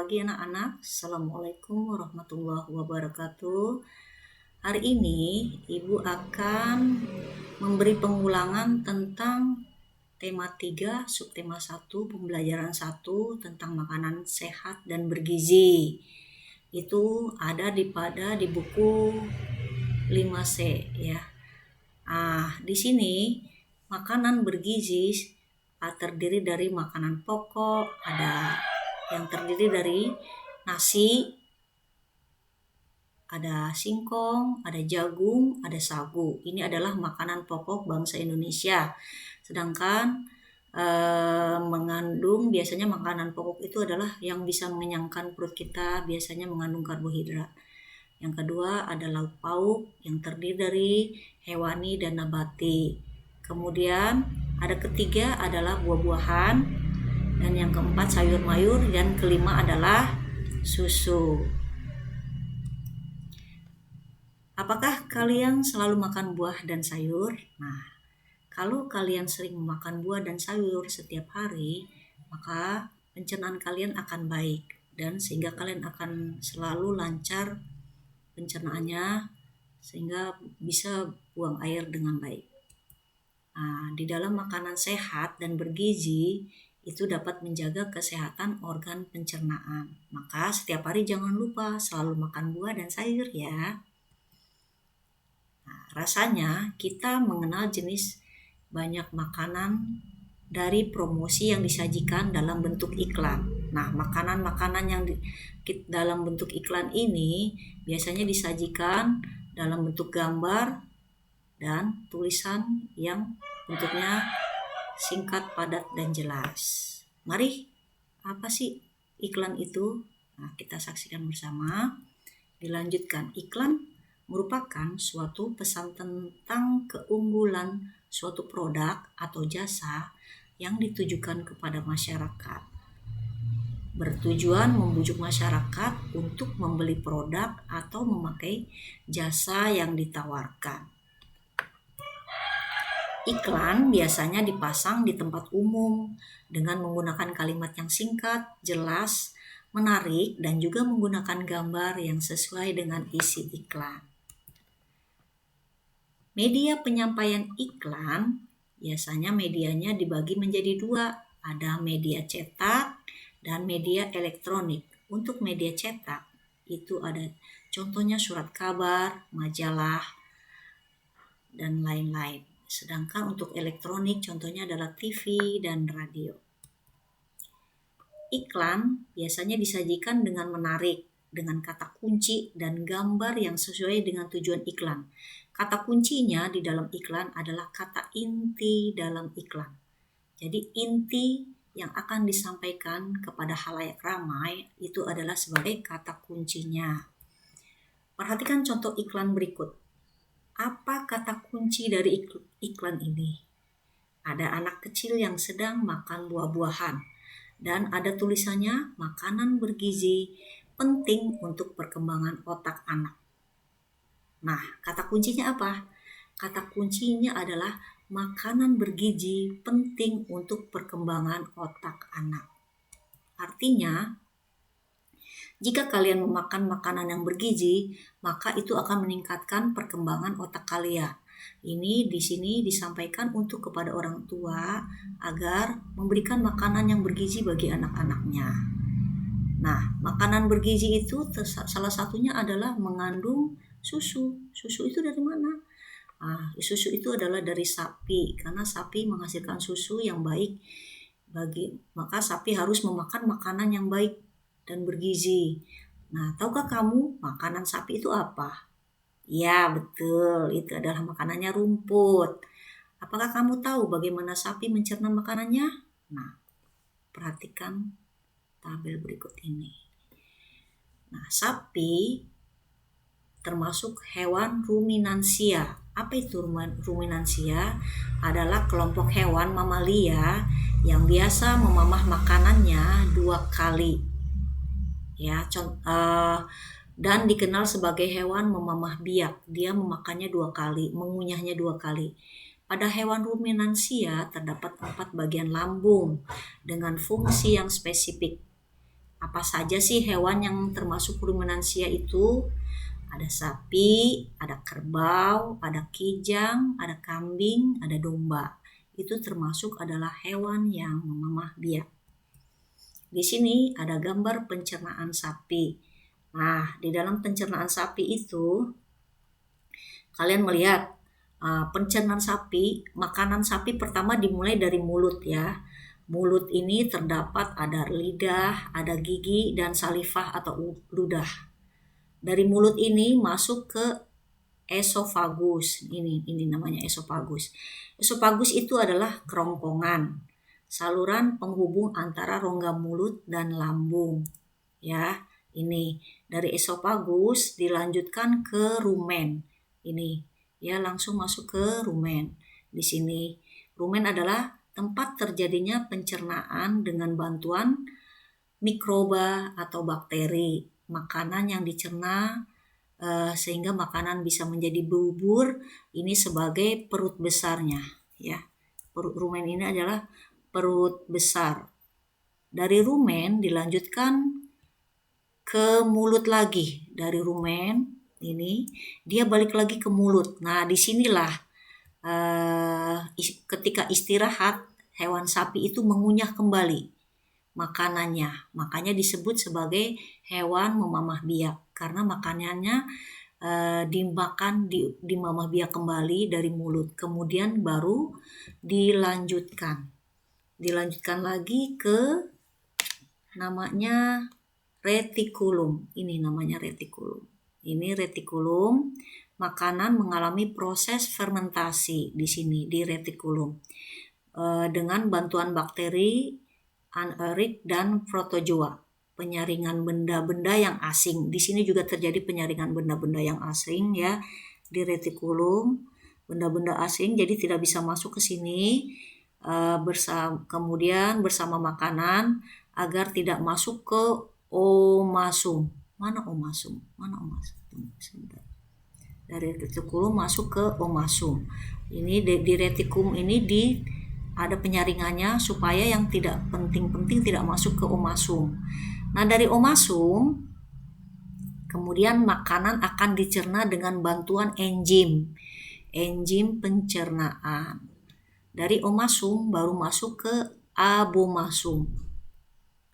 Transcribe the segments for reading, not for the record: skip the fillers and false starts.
pagi anak-anak. Assalamualaikum warahmatullahi wabarakatuh. Hari ini Ibu akan memberi pengulangan tentang tema 3, subtema 1, pembelajaran 1 tentang makanan sehat dan bergizi. Itu ada di buku 5C ya. Di sini makanan bergizi terdiri dari makanan pokok, ada yang terdiri dari nasi, ada singkong, ada jagung, ada sagu. Ini adalah makanan pokok bangsa Indonesia. Sedangkan mengandung biasanya makanan pokok itu adalah yang bisa mengenyangkan perut kita, biasanya mengandung karbohidrat. Yang kedua ada lauk pauk yang terdiri dari hewani dan nabati. Kemudian ada ketiga adalah buah-buahan, dan yang keempat sayur mayur, dan kelima adalah susu. Apakah kalian selalu makan buah dan sayur? Nah, kalau kalian sering makan buah dan sayur setiap hari, maka pencernaan kalian akan baik, dan sehingga kalian akan selalu lancar pencernaannya, sehingga bisa buang air dengan baik. Di dalam makanan sehat dan bergizi itu dapat menjaga kesehatan organ pencernaan. Maka setiap hari jangan lupa selalu makan buah dan sayur ya. Rasanya kita mengenal jenis banyak makanan dari promosi yang disajikan dalam bentuk iklan. Nah, makanan-makanan yang dalam bentuk iklan ini biasanya disajikan dalam bentuk gambar dan tulisan yang bentuknya singkat, padat, dan jelas. Mari, apa sih iklan itu? Nah, kita saksikan bersama. Dilanjutkan, iklan merupakan suatu pesan tentang keunggulan suatu produk atau jasa yang ditujukan kepada masyarakat. Bertujuan membujuk masyarakat untuk membeli produk atau memakai jasa yang ditawarkan. Iklan biasanya dipasang di tempat umum dengan menggunakan kalimat yang singkat, jelas, menarik, dan juga menggunakan gambar yang sesuai dengan isi iklan. Media penyampaian iklan biasanya medianya dibagi menjadi dua, ada media cetak dan media elektronik. Untuk media cetak itu ada contohnya surat kabar, majalah, dan lain-lain. Sedangkan untuk elektronik contohnya adalah TV dan radio. Iklan biasanya disajikan dengan menarik, dengan kata kunci dan gambar yang sesuai dengan tujuan iklan. Kata kuncinya di dalam iklan adalah kata inti dalam iklan. Jadi inti yang akan disampaikan kepada khalayak ramai itu adalah sebagai kata kuncinya. Perhatikan contoh iklan berikut. Apa kata kunci dari iklan ini? Ada anak kecil yang sedang makan buah-buahan dan ada tulisannya makanan bergizi penting untuk perkembangan otak anak. Nah, kata kuncinya apa? Kata kuncinya adalah makanan bergizi penting untuk perkembangan otak anak. Artinya, jika kalian memakan makanan yang bergizi, maka itu akan meningkatkan perkembangan otak kalian. Ini di sini disampaikan untuk kepada orang tua agar memberikan makanan yang bergizi bagi anak-anaknya. Nah, makanan bergizi itu salah satunya adalah mengandung susu. Susu itu dari mana? Susu itu adalah dari sapi, karena sapi menghasilkan susu yang baik maka sapi harus memakan makanan yang baik dan bergizi. Nah, tahukah kamu makanan sapi itu apa? Ya, betul. Itu adalah makanannya rumput. Apakah kamu tahu bagaimana sapi mencerna makanannya? Nah, perhatikan tabel berikut ini. Nah, sapi termasuk hewan ruminansia. Apa itu ruminansia? Adalah kelompok hewan mamalia yang biasa memamah makanannya 2 kali. Ya, dan dikenal sebagai hewan memamah biak. Dia memakannya 2 kali, mengunyahnya 2 kali. Pada hewan ruminansia terdapat 4 bagian lambung dengan fungsi yang spesifik. Apa saja sih hewan yang termasuk ruminansia itu? Ada sapi, ada kerbau, ada kijang, ada kambing, ada domba. Itu termasuk adalah hewan yang memamah biak. Di sini ada gambar pencernaan sapi. Nah, di dalam pencernaan sapi itu kalian melihat pencernaan sapi, makanan sapi pertama dimulai dari mulut ya. Mulut ini terdapat ada lidah, ada gigi, dan salivah atau ludah. Dari mulut ini masuk ke esofagus. Ini namanya esofagus. Esofagus itu adalah kerongkongan, saluran penghubung antara rongga mulut dan lambung. Ya, ini dari esofagus dilanjutkan ke rumen. Ini ya langsung masuk ke rumen. Di sini rumen adalah tempat terjadinya pencernaan dengan bantuan mikroba atau bakteri. Makanan yang dicerna sehingga makanan bisa menjadi bubur, ini sebagai perut besarnya ya. Perut rumen ini adalah perut besar. Dari rumen dilanjutkan ke mulut lagi. Dari rumen ini dia balik lagi ke mulut. Nah, disinilah ketika istirahat hewan sapi itu mengunyah kembali makanannya. Makanya disebut sebagai hewan memamah biak karena makanannya dimamah biak kembali dari mulut. Kemudian baru dilanjutkan lagi ke namanya retikulum. Ini namanya retikulum. Ini retikulum. Makanan mengalami proses fermentasi di sini di retikulum dengan bantuan bakteri anaerik dan protozoa. Penyaringan benda-benda yang asing. Di sini juga terjadi penyaringan benda-benda yang asing ya di retikulum. Benda-benda asing jadi tidak bisa masuk ke sini kemudian bersama makanan agar tidak masuk ke omasum. Mana omasum? Sebentar. Dari retikulum masuk ke omasum. Ini di retikulum ini ada penyaringannya supaya yang tidak penting-penting tidak masuk ke omasum. Nah, dari omasum kemudian makanan akan dicerna dengan bantuan enzim pencernaan. Dari omasum baru masuk ke abomasum.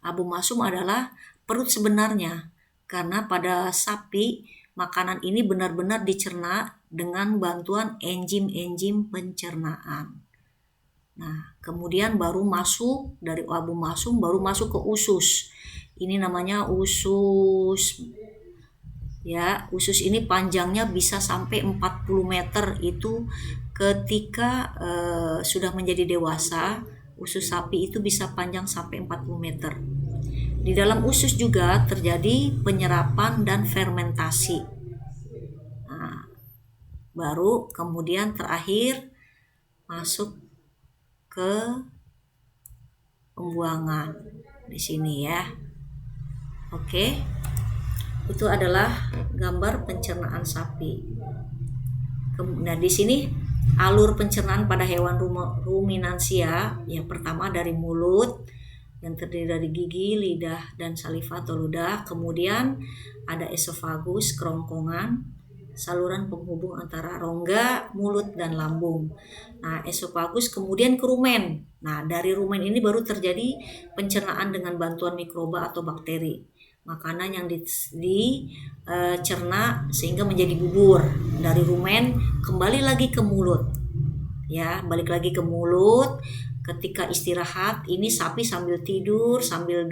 Abomasum adalah perut sebenarnya karena pada sapi makanan ini benar-benar dicerna dengan bantuan enzim pencernaan. Nah, kemudian baru masuk dari abomasum baru masuk ke usus. Ini namanya usus. Ya, usus ini panjangnya bisa sampai 40 meter. Itu ketika sudah menjadi dewasa, usus sapi itu bisa panjang sampai 40 meter. Di dalam usus juga terjadi penyerapan dan fermentasi. Nah, baru kemudian terakhir masuk ke pembuangan di sini ya. Oke. Itu adalah gambar pencernaan sapi. Nah, di sini alur pencernaan pada hewan ruminansia yang pertama dari mulut yang terdiri dari gigi, lidah, dan saliva atau ludah. Kemudian ada esofagus, kerongkongan, saluran penghubung antara rongga, mulut, dan lambung. Nah, esofagus kemudian ke rumen. Nah, dari rumen ini baru terjadi pencernaan dengan bantuan mikroba atau bakteri. Makanan yang dicerna sehingga menjadi bubur. Dari rumen kembali lagi ke mulut. Ya, balik lagi ke mulut. Ketika istirahat, ini sapi sambil tidur, sambil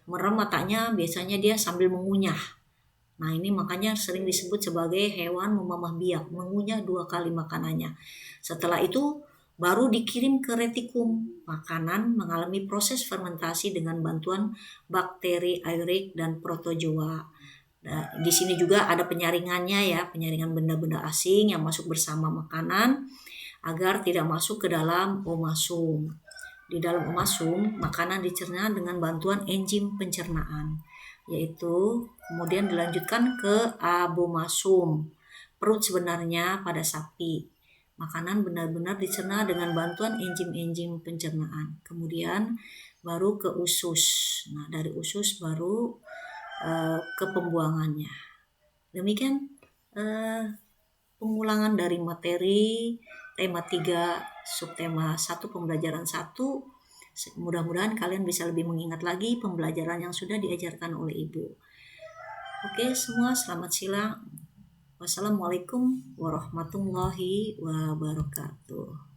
merem matanya, biasanya dia sambil mengunyah. Nah, ini makanya sering disebut sebagai hewan memamah biak, mengunyah 2 kali makanannya. Setelah itu baru dikirim ke retikum. Makanan mengalami proses fermentasi dengan bantuan bakteri aerik dan protozoa. Nah, di sini juga ada penyaringannya ya, penyaringan benda-benda asing yang masuk bersama makanan agar tidak masuk ke dalam omasum. Di dalam omasum, makanan dicerna dengan bantuan enzim pencernaan, yaitu kemudian dilanjutkan ke abomasum, perut sebenarnya pada sapi. Makanan benar-benar dicerna dengan bantuan enzim pencernaan. Kemudian baru ke usus. Nah, dari usus baru ke pembuangannya. Demikian pengulangan dari materi tema 3 subtema 1 pembelajaran 1. Mudah-mudahan kalian bisa lebih mengingat lagi pembelajaran yang sudah diajarkan oleh Ibu. Oke, semua selamat siang. Wassalamualaikum warahmatullahi wabarakatuh.